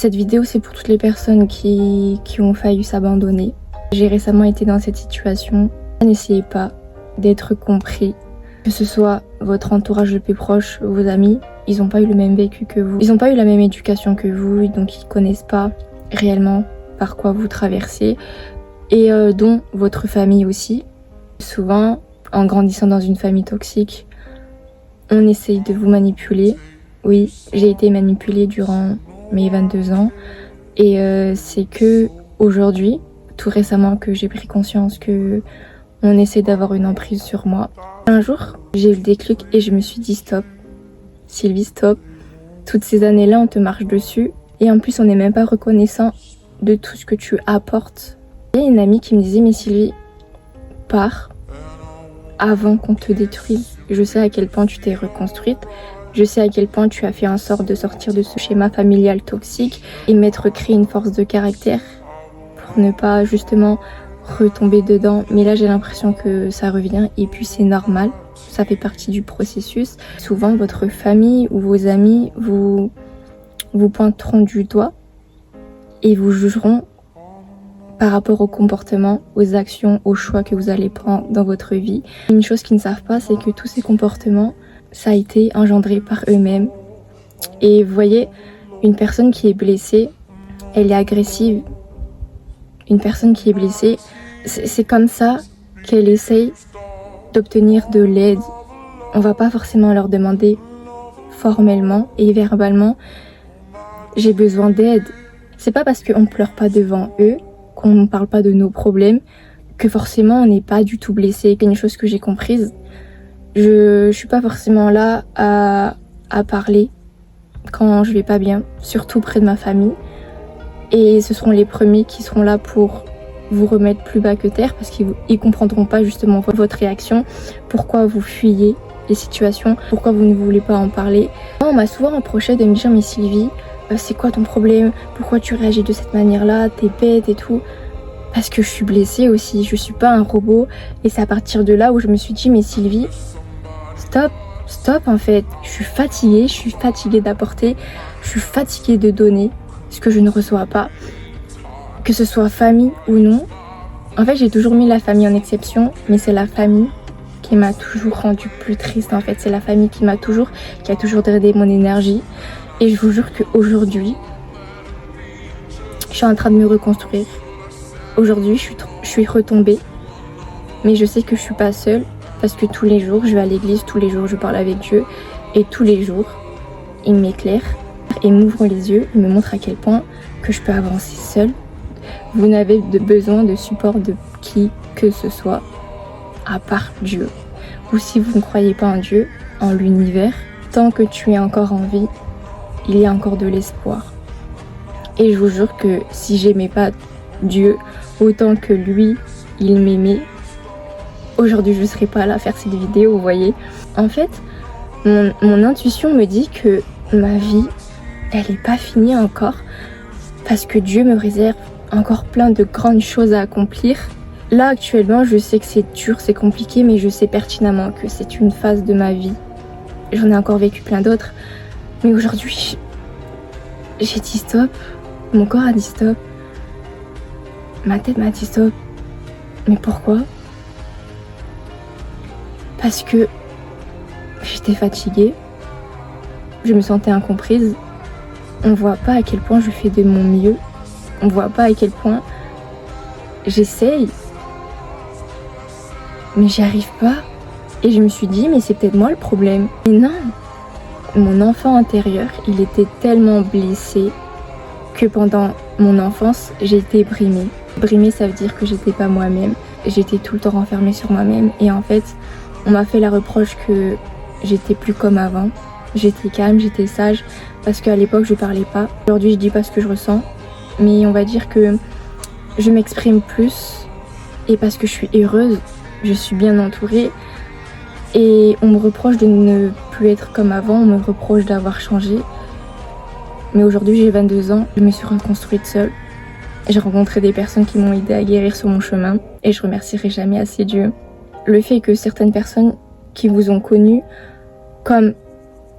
Cette vidéo, c'est pour toutes les personnes qui ont failli s'abandonner. J'ai récemment été dans cette situation. N'essayez pas d'être compris, que ce soit votre entourage le plus proche, vos amis, ils n'ont pas eu le même vécu que vous. Ils n'ont pas eu la même éducation que vous, donc ils ne connaissent pas réellement par quoi vous traversez, et dont votre famille aussi. Souvent, en grandissant dans une famille toxique, on essaye de vous manipuler. Oui, j'ai été manipulée durant mes 22 ans, et c'est que aujourd'hui, tout récemment, que j'ai pris conscience que on essaie d'avoir une emprise sur moi. Un jour, j'ai eu le déclic et je me suis dit stop, Sylvie, stop. Toutes ces années-là, on te marche dessus et en plus, on n'est même pas reconnaissant de tout ce que tu apportes. Il y a une amie qui me disait mais Sylvie, pars avant qu'on te détruise. Je sais à quel point tu t'es reconstruite. Je sais à quel point tu as fait en sorte de sortir de ce schéma familial toxique et m'être créé une force de caractère pour ne pas justement retomber dedans. Mais là, j'ai l'impression que ça revient et puis c'est normal. Ça fait partie du processus. Souvent, votre famille ou vos amis vous pointeront du doigt et vous jugeront par rapport au comportement, aux actions, aux choix que vous allez prendre dans votre vie. Une chose qu'ils ne savent pas, c'est que tous ces comportements, ça a été engendré par eux-mêmes. Et vous voyez, une personne qui est blessée, elle est agressive. Une personne qui est blessée, c'est comme ça qu'elle essaye d'obtenir de l'aide. On va pas forcément leur demander formellement et verbalement « j'ai besoin d'aide ». C'est pas parce qu'on pleure pas devant eux, qu'on ne parle pas de nos problèmes, que forcément on n'est pas du tout blessé. C'est une chose que j'ai comprise. Je suis pas forcément là à parler quand je vais pas bien, surtout près de ma famille. Et ce seront les premiers qui seront là pour vous remettre plus bas que terre parce qu'ils comprendront pas justement votre réaction, pourquoi vous fuyez les situations, pourquoi vous ne voulez pas en parler. On m'a souvent reproché de me dire mais Sylvie, c'est quoi ton problème? Pourquoi tu réagis de cette manière-là? T'es bête et tout. Parce que je suis blessée aussi, je suis pas un robot. Et c'est à partir de là où je me suis dit mais Sylvie, stop en fait. Je suis fatiguée d'apporter, je suis fatiguée de donner ce que je ne reçois pas. Que ce soit famille ou non. En fait, j'ai toujours mis la famille en exception, mais c'est la famille qui m'a toujours rendue plus triste en fait. C'est la famille qui a toujours drainé mon énergie. Et je vous jure qu'aujourd'hui, je suis en train de me reconstruire. Aujourd'hui, je suis retombée. Mais je sais que je suis pas seule. Parce que tous les jours, je vais à l'église, tous les jours, je parle avec Dieu. Et tous les jours, il m'éclaire et m'ouvre les yeux. Il me montre à quel point que je peux avancer seule. Vous n'avez besoin de support de qui que ce soit, à part Dieu. Ou si vous ne croyez pas en Dieu, en l'univers, tant que tu es encore en vie, il y a encore de l'espoir. Et je vous jure que si j'aimais pas Dieu autant que lui, il m'aimait, aujourd'hui je ne serais pas là à faire cette vidéo, vous voyez. En fait, mon intuition me dit que ma vie, elle n'est pas finie encore, parce que Dieu me réserve encore plein de grandes choses à accomplir. Là actuellement, je sais que c'est dur, c'est compliqué, mais je sais pertinemment que c'est une phase de ma vie. J'en ai encore vécu plein d'autres. Mais aujourd'hui, j'ai dit stop, mon corps a dit stop, ma tête m'a dit stop. Mais pourquoi? Parce que j'étais fatiguée, je me sentais incomprise. On voit pas à quel point je fais de mon mieux, on voit pas à quel point j'essaye, mais j'y arrive pas. Et je me suis dit, mais c'est peut-être moi le problème. Mais non! Mon enfant intérieur, il était tellement blessé que pendant mon enfance, j'ai été brimée. Brimée, ça veut dire que j'étais pas moi-même. J'étais tout le temps renfermée sur moi-même. Et en fait, on m'a fait la reproche que j'étais plus comme avant. J'étais calme, j'étais sage, parce qu'à l'époque, je parlais pas. Aujourd'hui, je dis pas ce que je ressens. Mais on va dire que je m'exprime plus. Et parce que je suis heureuse, je suis bien entourée. Et on me reproche de ne plus être comme avant, on me reproche d'avoir changé. Mais aujourd'hui, j'ai 22 ans, je me suis reconstruite seule. J'ai rencontré des personnes qui m'ont aidée à guérir sur mon chemin. Et je remercierai jamais assez Dieu. Le fait que certaines personnes qui vous ont connu comme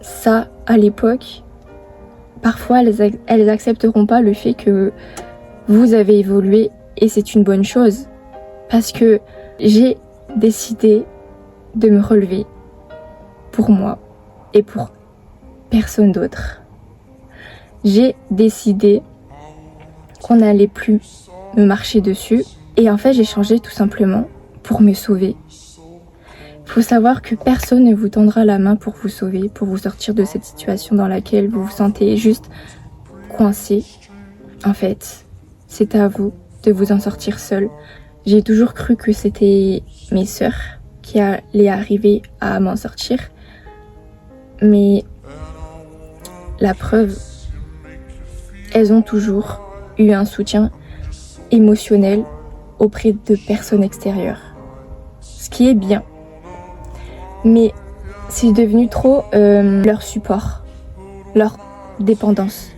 ça à l'époque parfois elles accepteront pas le fait que vous avez évolué et c'est une bonne chose parce que j'ai décidé de me relever pour moi et pour personne d'autre. J'ai décidé qu'on n'allait plus me marcher dessus et en fait j'ai changé tout simplement pour me sauver. Il faut savoir que personne ne vous tendra la main pour vous sauver, pour vous sortir de cette situation dans laquelle vous vous sentez juste coincé. En fait, c'est à vous de vous en sortir seul. J'ai toujours cru que c'était mes sœurs qui allaient arriver à m'en sortir. Mais la preuve, elles ont toujours eu un soutien émotionnel auprès de personnes extérieures. Ce qui est bien. Mais c'est devenu trop leur support, leur dépendance.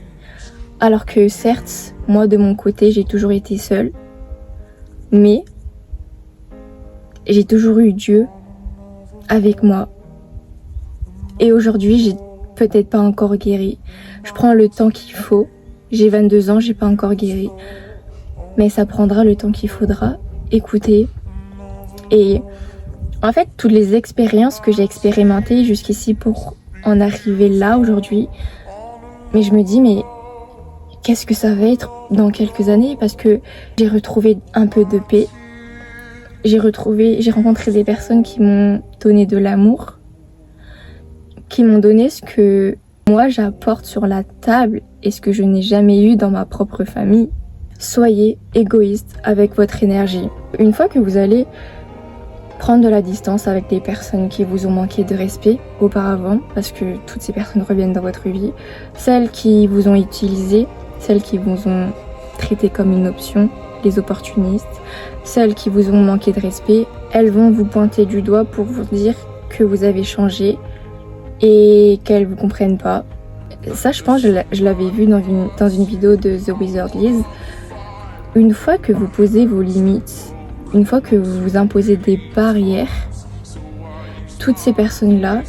Alors que certes, moi de mon côté, j'ai toujours été seule. Mais j'ai toujours eu Dieu avec moi. Et aujourd'hui, j'ai peut-être pas encore guéri. Je prends le temps qu'il faut. J'ai 22 ans, j'ai pas encore guéri. Mais ça prendra le temps qu'il faudra. Écoutez. Et en fait, toutes les expériences que j'ai expérimentées jusqu'ici pour en arriver là aujourd'hui, mais je me dis, mais qu'est-ce que ça va être dans quelques années? Parce que j'ai retrouvé un peu de paix. J'ai rencontré des personnes qui m'ont donné de l'amour, qui m'ont donné ce que moi j'apporte sur la table et ce que je n'ai jamais eu dans ma propre famille. Soyez égoïste avec votre énergie. Une fois que vous allez prendre de la distance avec des personnes qui vous ont manqué de respect auparavant, parce que toutes ces personnes reviennent dans votre vie, celles qui vous ont utilisé, celles qui vous ont traité comme une option, les opportunistes, celles qui vous ont manqué de respect, elles vont vous pointer du doigt pour vous dire que vous avez changé et qu'elles vous comprennent pas. Ça, je pense, je l'avais vu dans une vidéo de The Wizard Liz. Une fois que vous posez vos limites, une fois que vous vous imposez des barrières, toutes ces personnes-là,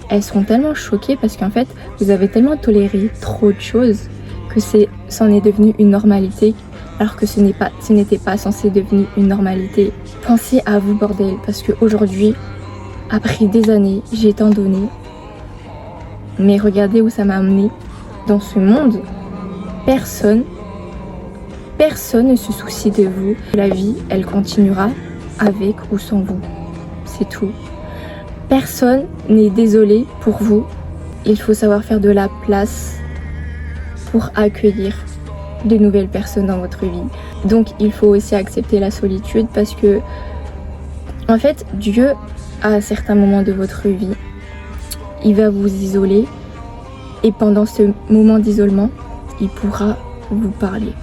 elles seront tellement choquées parce qu'en fait, vous avez tellement toléré trop de choses que c'en est devenu une normalité, alors que ce n'était pas censé devenir une normalité. Pensez à vous, bordel, parce qu'aujourd'hui, après des années, j'ai tant donné, mais regardez où ça m'a amené. Dans ce monde, personne ne se soucie de vous. La vie, elle continuera avec ou sans vous. C'est tout. Personne n'est désolé pour vous. Il faut savoir faire de la place pour accueillir de nouvelles personnes dans votre vie. Donc il faut aussi accepter la solitude parce que en fait Dieu à certains moments de votre vie il va vous isoler et pendant ce moment d'isolement il pourra vous parler.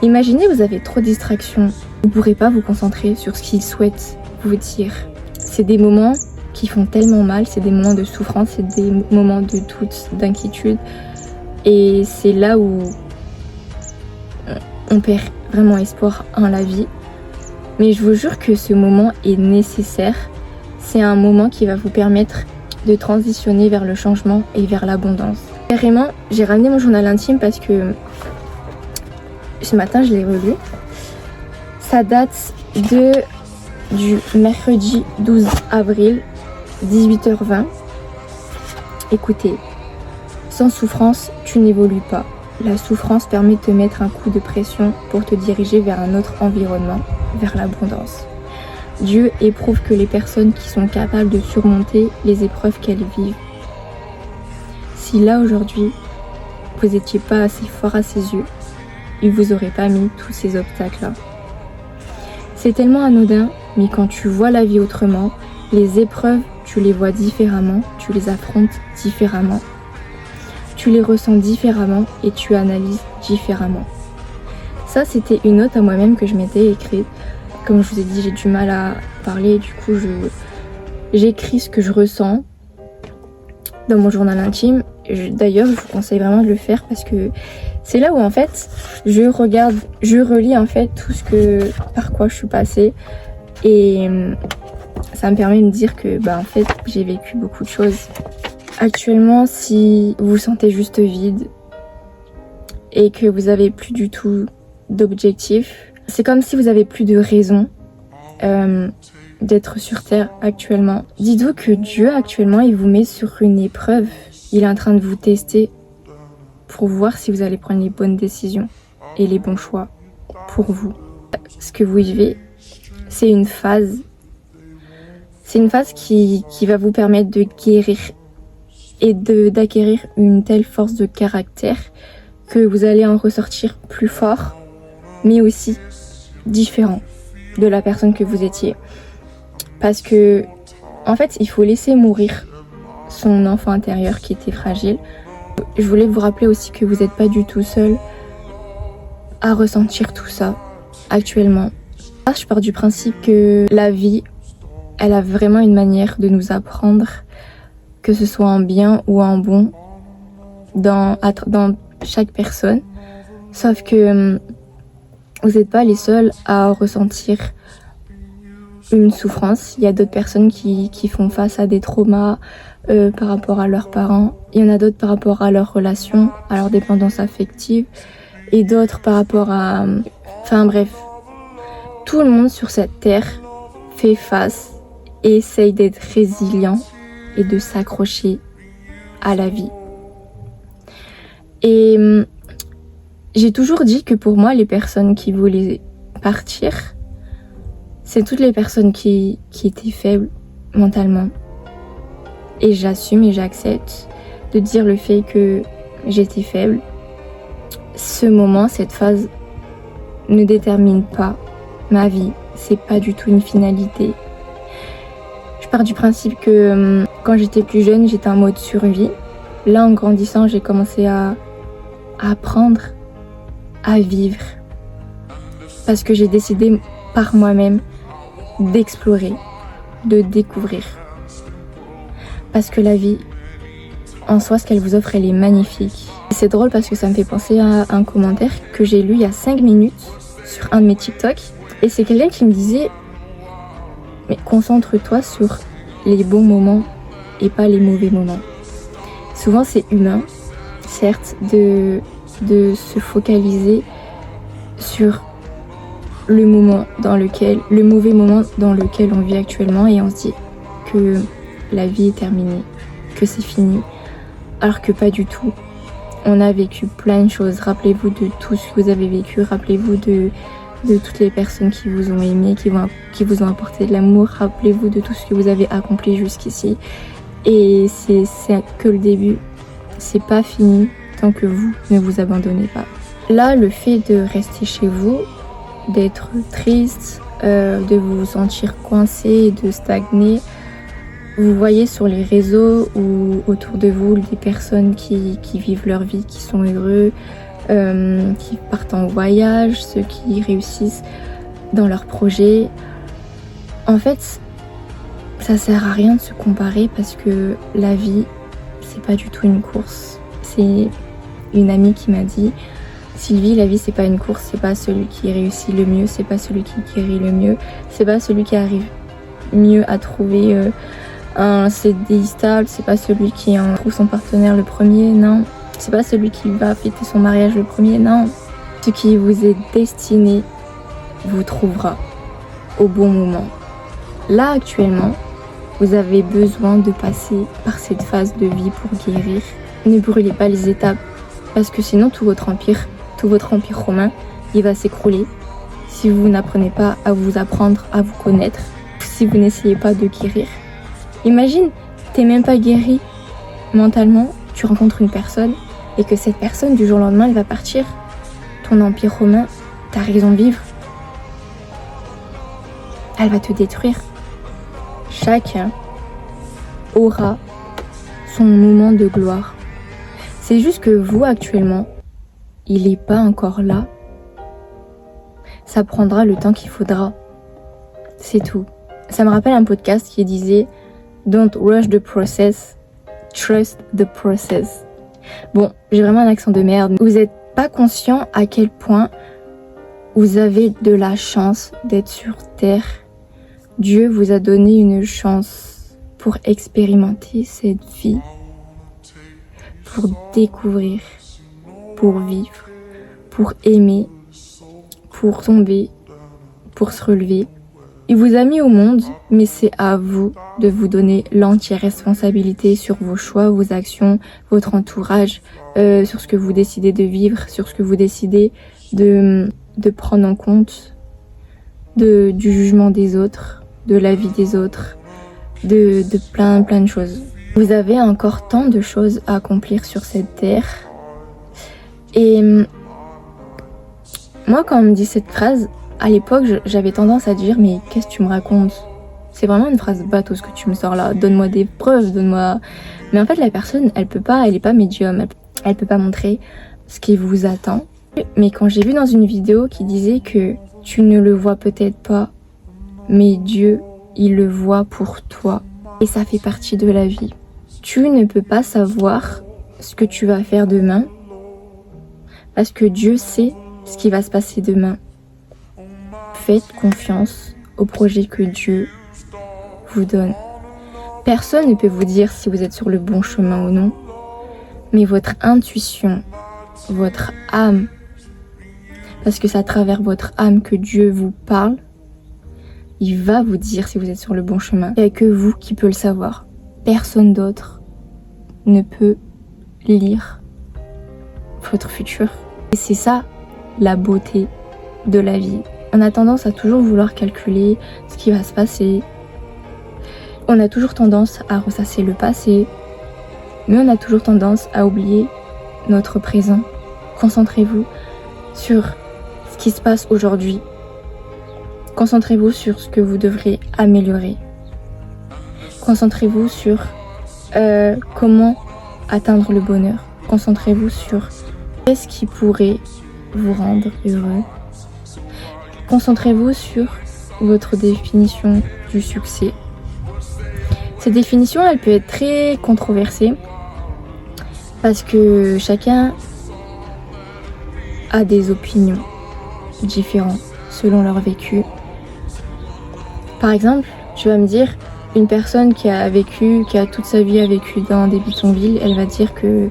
Imaginez vous avez trop de distractions, vous ne pourrez pas vous concentrer sur ce qu'il souhaite vous dire. C'est des moments qui font tellement mal, c'est des moments de souffrance, c'est des moments de doute, d'inquiétude et c'est là où on perd vraiment espoir en la vie. Mais je vous jure que ce moment est nécessaire. C'est un moment qui va vous permettre de transitionner vers le changement et vers l'abondance. Carrément, j'ai ramené mon journal intime parce que ce matin, je l'ai relu. Ça date du mercredi 12 avril, 18h20. Écoutez, sans souffrance, tu n'évolues pas. La souffrance permet de te mettre un coup de pression pour te diriger vers un autre environnement, vers l'abondance. Dieu éprouve que les personnes qui sont capables de surmonter les épreuves qu'elles vivent. Si là aujourd'hui, vous n'étiez pas assez fort à ses yeux, il vous aurait pas mis tous ces obstacles-là. C'est tellement anodin, mais quand tu vois la vie autrement, les épreuves, tu les vois différemment, tu les affrontes différemment. Tu les ressens différemment et tu analyses différemment. Ça, c'était une note à moi-même que je m'étais écrite. Comme je vous ai dit, j'ai du mal à parler, du coup, j'écris ce que je ressens dans mon journal intime. D'ailleurs, je vous conseille vraiment de le faire parce que c'est là où, en fait, je relis, en fait, par quoi je suis passée. Et ça me permet de me dire que, en fait, j'ai vécu beaucoup de choses. Actuellement, si vous vous sentez juste vide et que vous avez plus du tout d'objectif, c'est comme si vous avez plus de raison d'être sur Terre actuellement. Dites-vous que Dieu actuellement, il vous met sur une épreuve. Il est en train de vous tester pour voir si vous allez prendre les bonnes décisions et les bons choix pour vous. Ce que vous vivez, c'est une phase. C'est une phase qui va vous permettre de guérir et d'acquérir une telle force de caractère que vous allez en ressortir plus fort, mais aussi différent de la personne que vous étiez. Parce que, en fait, il faut laisser mourir son enfant intérieur qui était fragile. Je voulais vous rappeler aussi que vous n'êtes pas du tout seul à ressentir tout ça actuellement. Je pars du principe que la vie, elle a vraiment une manière de nous apprendre, que ce soit en bien ou en bon, dans chaque personne. Sauf que vous n'êtes pas les seuls à ressentir une souffrance. Il y a d'autres personnes qui font face à des traumas par rapport à leurs parents. Il y en a d'autres par rapport à leurs relations, à leur dépendance affective. Et d'autres par rapport à... Enfin bref, tout le monde sur cette terre fait face et essaye d'être résilient et de s'accrocher à la vie. Et j'ai toujours dit que pour moi, les personnes qui voulaient partir, c'est toutes les personnes qui étaient faibles mentalement. Et j'assume et j'accepte de dire le fait que j'étais faible. Ce moment, cette phase ne détermine pas ma vie. C'est pas du tout une finalité. Je pars du principe que quand j'étais plus jeune, j'étais en mode survie. Là, en grandissant, j'ai commencé à apprendre à vivre. Parce que j'ai décidé par moi-même d'explorer, de découvrir. Parce que la vie, en soi, ce qu'elle vous offre, elle est magnifique. C'est drôle parce que ça me fait penser à un commentaire que j'ai lu il y a 5 minutes sur un de mes TikTok. Et c'est quelqu'un qui me disait « Mais concentre-toi sur les bons moments et pas les mauvais moments. » Souvent, c'est humain, certes, de se focaliser sur le mauvais moment dans lequel on vit actuellement et on se dit que la vie est terminée, que c'est fini, alors que pas du tout. On a vécu plein de choses. Rappelez-vous de tout ce que vous avez vécu, rappelez-vous de toutes les personnes qui vous ont aimé, qui vous ont apporté de l'amour, rappelez-vous de tout ce que vous avez accompli jusqu'ici. Et c'est que le début, c'est pas fini tant que vous ne vous abandonnez pas. Là, le fait de rester chez vous, d'être triste, de vous sentir coincé, de stagner, vous voyez sur les réseaux ou autour de vous des personnes qui vivent leur vie, qui sont heureux, qui partent en voyage, ceux qui réussissent dans leurs projets. En fait, ça sert à rien de se comparer parce que la vie, c'est pas du tout une course. C'est une amie qui m'a dit « Sylvie, la vie, c'est pas une course, c'est pas celui qui réussit le mieux, c'est pas celui qui guérit le mieux, c'est pas celui qui arrive mieux à trouver un CDI stable, c'est pas celui qui trouve son partenaire le premier, non. C'est pas celui qui va fêter son mariage le premier, non. Ce qui vous est destiné vous trouvera au bon moment. Là, actuellement, vous avez besoin de passer par cette phase de vie pour guérir. Ne brûlez pas les étapes, parce que sinon tout votre empire romain, il va s'écrouler si vous n'apprenez pas à vous apprendre à vous connaître, si vous n'essayez pas de guérir. Imagine, t'es même pas guéri mentalement, tu rencontres une personne et que cette personne, du jour au lendemain, elle va partir. Ton empire romain, ta raison de vivre, elle va te détruire. Chacun aura son moment de gloire. C'est juste que vous, actuellement, il n'est pas encore là. Ça prendra le temps qu'il faudra. C'est tout. Ça me rappelle un podcast qui disait « Don't rush the process, trust the process ». Bon, j'ai vraiment un accent de merde. Vous n'êtes pas conscient à quel point vous avez de la chance d'être sur Terre. Dieu vous a donné une chance pour expérimenter cette vie pour découvrir, pour vivre, pour aimer, pour tomber, pour se relever. Il vous a mis au monde, mais c'est à vous de vous donner l'entière responsabilité sur vos choix, vos actions, votre entourage, sur ce que vous décidez de vivre, sur ce que vous décidez de prendre en compte, du jugement des autres, de la vie des autres, de plein de choses. Vous avez encore tant de choses à accomplir sur cette terre. Et moi, quand on me dit cette phrase, à l'époque, j'avais tendance à dire « Mais qu'est-ce que tu me racontes ? C'est vraiment une phrase bateau ce que tu me sors là. Donne-moi des preuves, donne-moi... » Mais en fait, la personne, elle est pas médium. Elle peut pas montrer ce qui vous attend. Mais quand j'ai vu dans une vidéo qui disait que tu ne le vois peut-être pas, mais Dieu, il le voit pour toi. Et ça fait partie de la vie. Tu ne peux pas savoir ce que tu vas faire demain parce que Dieu sait ce qui va se passer demain. Faites confiance au projet que Dieu vous donne. Personne ne peut vous dire si vous êtes sur le bon chemin ou non, mais votre intuition, votre âme, parce que c'est à travers votre âme que Dieu vous parle, il va vous dire si vous êtes sur le bon chemin. Il n'y a que vous qui peut le savoir. Personne d'autre ne peut lire votre futur. Et c'est ça la beauté de la vie. On a tendance à toujours vouloir calculer ce qui va se passer. On a toujours tendance à ressasser le passé. Mais on a toujours tendance à oublier notre présent. Concentrez-vous sur ce qui se passe aujourd'hui. Concentrez-vous sur ce que vous devrez améliorer. Concentrez-vous sur comment atteindre le bonheur. Concentrez-vous sur qu'est-ce qui pourrait vous rendre heureux. Concentrez-vous sur votre définition du succès. Cette définition, elle peut être très controversée parce que chacun a des opinions différentes selon leur vécu. Par exemple, tu vas me dire, une personne qui a toute sa vie vécu dans des bidonvilles, elle va dire que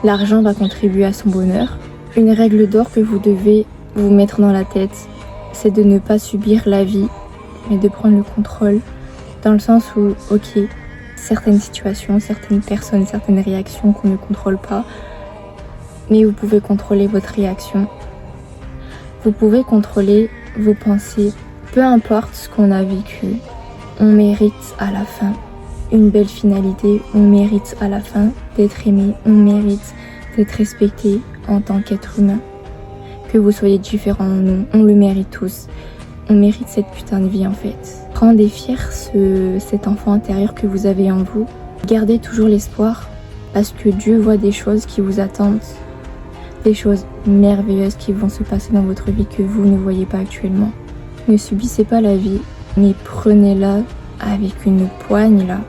l'argent va contribuer à son bonheur. Une règle d'or que vous devez vous mettre dans la tête, c'est de ne pas subir la vie, mais de prendre le contrôle. Dans le sens où, ok, certaines situations, certaines personnes, certaines réactions qu'on ne contrôle pas, mais vous pouvez contrôler votre réaction. Vous pouvez contrôler vos pensées. Peu importe ce qu'on a vécu, on mérite à la fin une belle finalité, on mérite à la fin d'être aimé, on mérite d'être respecté en tant qu'être humain. Que vous soyez différents ou non, on le mérite tous. On mérite cette putain de vie en fait. Rendez fier cet enfant intérieur que vous avez en vous. Gardez toujours l'espoir parce que Dieu voit des choses qui vous attendent. Des choses merveilleuses qui vont se passer dans votre vie que vous ne voyez pas actuellement. Ne subissez pas la vie, mais prenez-la avec une poigne là.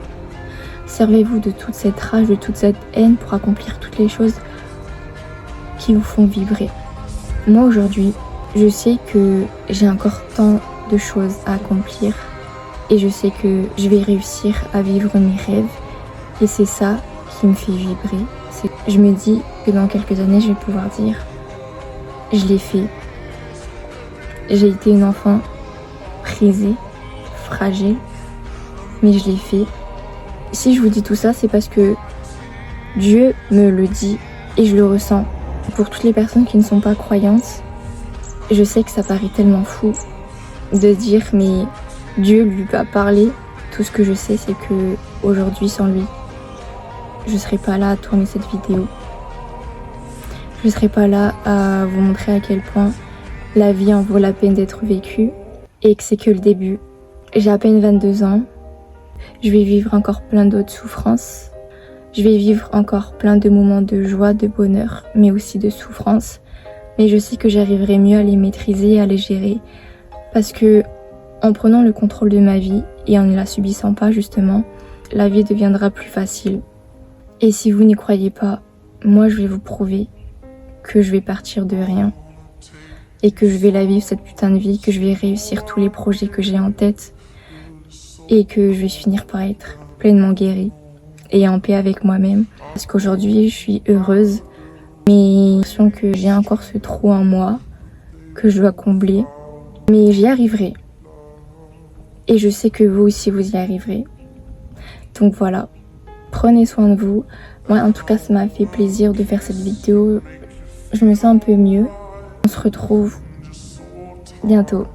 Servez-vous de toute cette rage, de toute cette haine pour accomplir toutes les choses qui vous font vibrer. Moi aujourd'hui, je sais que j'ai encore tant de choses à accomplir et je sais que je vais réussir à vivre mes rêves et c'est ça qui me fait vibrer. Je me dis que dans quelques années, je vais pouvoir dire « Je l'ai fait ». J'ai été une enfant brisée, fragile, mais je l'ai fait. Si je vous dis tout ça, c'est parce que Dieu me le dit et je le ressens. Pour toutes les personnes qui ne sont pas croyantes, je sais que ça paraît tellement fou de dire mais Dieu lui a parlé. Tout ce que je sais, c'est que aujourd'hui, sans lui, je ne serais pas là à tourner cette vidéo. Je ne serais pas là à vous montrer à quel point la vie en vaut la peine d'être vécue et que c'est que le début. J'ai à peine 22 ans. Je vais vivre encore plein d'autres souffrances. Je vais vivre encore plein de moments de joie, de bonheur, mais aussi de souffrance. Mais je sais que j'arriverai mieux à les maîtriser et à les gérer. Parce que en prenant le contrôle de ma vie et en ne la subissant pas justement, la vie deviendra plus facile. Et si vous n'y croyez pas, moi je vais vous prouver que je vais partir de rien. Et que je vais la vivre cette putain de vie, que je vais réussir tous les projets que j'ai en tête. Et que je vais finir par être pleinement guérie. et en paix avec moi-même. Parce qu'aujourd'hui, je suis heureuse, mais j'ai l'impression que j'ai encore ce trou en moi que je dois combler. Mais j'y arriverai. Et je sais que vous aussi, vous y arriverez. Donc voilà, prenez soin de vous. Moi, en tout cas, ça m'a fait plaisir de faire cette vidéo. Je me sens un peu mieux. On se retrouve bientôt.